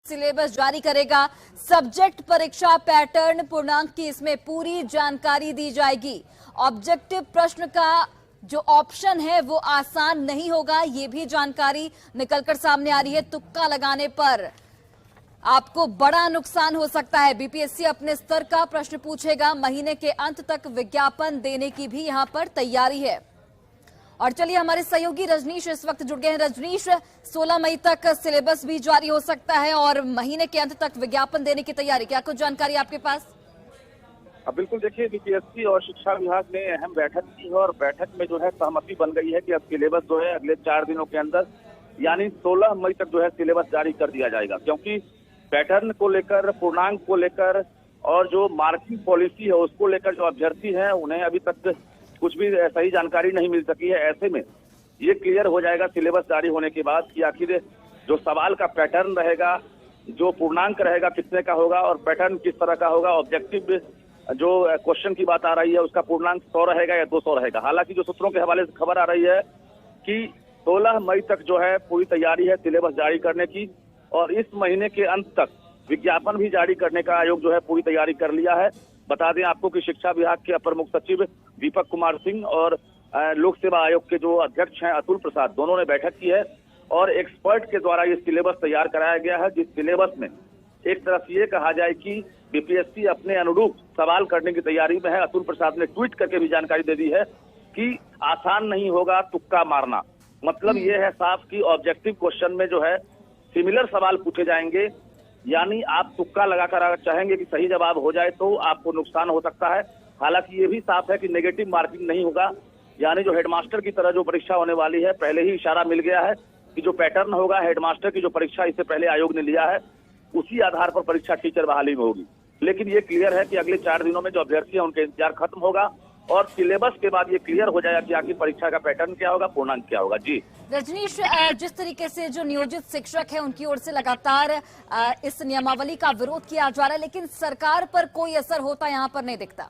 Syllabus जारी करेगा। Subject परीक्षा पैटर्न पूर्णांक की इसमें पूरी जानकारी दी जाएगी। ऑब्जेक्टिव प्रश्न का जो ऑप्शन है वो आसान नहीं होगा, ये भी जानकारी निकलकर सामने आ रही है। तुक्का लगाने पर आपको बड़ा नुकसान हो सकता है। बीपीएससी अपने स्तर का प्रश्न पूछेगा। महीने के अंत तक विज्ञापन देने की भी यहां पर तैयारी है। और चलिए, हमारे सहयोगी रजनीश इस वक्त जुड़ गए हैं। रजनीश, 16 मई तक सिलेबस भी जारी हो सकता है और महीने के अंत तक विज्ञापन देने की तैयारी, क्या कुछ जानकारी आपके पास? बिल्कुल, देखिए, बीपीएससी और शिक्षा विभाग ने अहम बैठक की है और बैठक में जो है सहमति बन गई है कि अब सिलेबस जो है अगले 4 दिनों के अंदर यानी 16 मई तक जो है सिलेबस जारी कर दिया जाएगा। क्योंकि पैटर्न को लेकर, पूर्णांक को लेकर और जो मार्किंग पॉलिसी है उसको लेकर जो अभ्यर्थी हैं उन्हें अभी तक कुछ भी सही जानकारी नहीं मिल सकी है। ऐसे में ये क्लियर हो जाएगा सिलेबस जारी होने के बाद कि आखिर जो सवाल का पैटर्न रहेगा, जो पूर्णांक रहेगा कितने का होगा और पैटर्न किस तरह का होगा। ऑब्जेक्टिव जो क्वेश्चन की बात आ रही है उसका पूर्णांक 100 रहेगा या 200 रहेगा। हालांकि जो सूत्रों के हवाले से खबर आ रही है कि 16 मई तक जो है पूरी तैयारी है सिलेबस जारी करने की और इस महीने के अंत तक विज्ञापन भी जारी करने का आयोग जो है पूरी तैयारी कर लिया है। बता दें आपको कि शिक्षा विभाग के अपर मुख्य सचिव दीपक कुमार सिंह और लोक सेवा आयोग के जो अध्यक्ष हैं अतुल प्रसाद, दोनों ने बैठक की है और एक्सपर्ट के द्वारा ये सिलेबस तैयार कराया गया है। जिस सिलेबस में एक तरफ ये कहा जाए कि बीपीएससी अपने अनुरूप सवाल करने की तैयारी में है। अतुल प्रसाद ने ट्वीट करके भी जानकारी दे दी है कि आसान नहीं होगा तुक्का मारना। मतलब ये है साफ कि ऑब्जेक्टिव क्वेश्चन में जो है सिमिलर सवाल पूछे जाएंगे, यानी आप तुक्का लगाकर अगर चाहेंगे कि सही जवाब हो जाए तो आपको नुकसान हो सकता है। हालांकि ये भी साफ है कि नेगेटिव मार्किंग नहीं होगा, यानी जो हेडमास्टर की तरह जो परीक्षा होने वाली है, पहले ही इशारा मिल गया है कि जो पैटर्न होगा हेडमास्टर की जो परीक्षा इससे पहले आयोग ने लिया है उसी आधार पर परीक्षा टीचर बहाली में होगी। लेकिन ये क्लियर है कि अगले 4 दिनों में जो अभ्यर्थी है उनके इंतजार खत्म होगा और सिलेबस के बाद ये क्लियर हो जाएगा कि आखिर परीक्षा का पैटर्न क्या होगा, पूर्णांक क्या होगा। जी रजनीश, जिस तरीके से जो नियोजित शिक्षक है उनकी ओर से लगातार इस नियमावली का विरोध किया जा रहा है, लेकिन सरकार पर कोई असर होता यहाँ पर नहीं दिखता।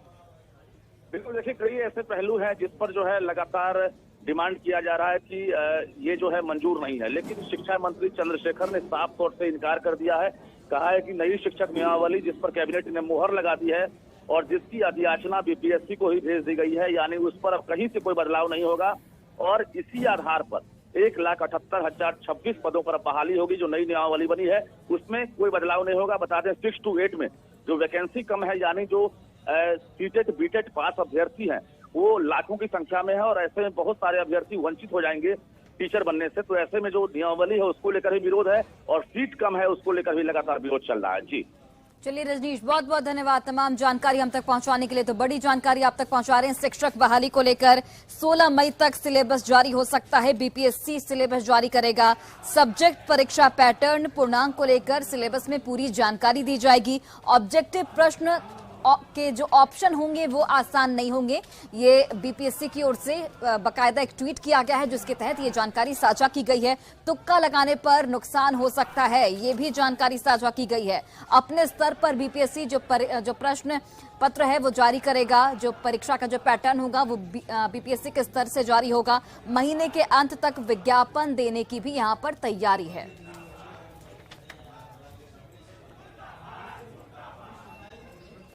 बिल्कुल, देखिए, कई ऐसे पहलू हैं जिस पर जो है लगातार डिमांड किया जा रहा है कि ये जो है मंजूर नहीं है, लेकिन शिक्षा मंत्री चंद्रशेखर ने साफ तौर से इनकार कर दिया है। कहा है कि नई शिक्षक नियमावली जिस पर कैबिनेट ने मुहर लगा दी है और जिसकी अधियाचना बीपीएससी को ही भेज दी गई है, यानी उस पर अब कहीं से कोई बदलाव नहीं होगा और इसी आधार पर 1,78,026 पदों पर बहाली होगी। जो नई नियमावली बनी है उसमें कोई बदलाव नहीं होगा। बता दें 6 to 8 में जो वैकेंसी कम है, यानी जो सीटेट बीटेट पास अभ्यर्थी हैं वो लाखों की संख्या में है और ऐसे में बहुत सारे अभ्यर्थी वंचित हो जाएंगे टीचर बनने से। तो ऐसे में जो नियमावली है उसको लेकर भी विरोध है और सीट कम है उसको लेकर भी लगातार विरोध चल रहा है। जी चलिए रजनीश, बहुत बहुत धन्यवाद तमाम जानकारी हम तक पहुंचाने के लिए। तो बड़ी जानकारी आप तक पहुंचा रहे हैं शिक्षक बहाली को लेकर। 16 मई तक सिलेबस जारी हो सकता है। बीपीएससी सिलेबस जारी करेगा। सब्जेक्ट परीक्षा पैटर्न पूर्णांक को लेकर सिलेबस में पूरी जानकारी दी जाएगी। ऑब्जेक्टिव प्रश्न के जो ऑप्शन होंगे वो आसान नहीं होंगे। ये बीपीएससी की ओर से बकायदा एक ट्वीट किया गया है जिसके तहत ये जानकारी साझा की गई है। तुक्का लगाने पर नुकसान हो सकता है, ये भी जानकारी साझा की गई है। अपने स्तर पर बीपीएससी जो प्रश्न पत्र है वो जारी करेगा। जो परीक्षा का जो पैटर्न होगा वो बीपीएससी के स्तर से जारी होगा। महीने के अंत तक विज्ञापन देने की भी यहाँ पर तैयारी है।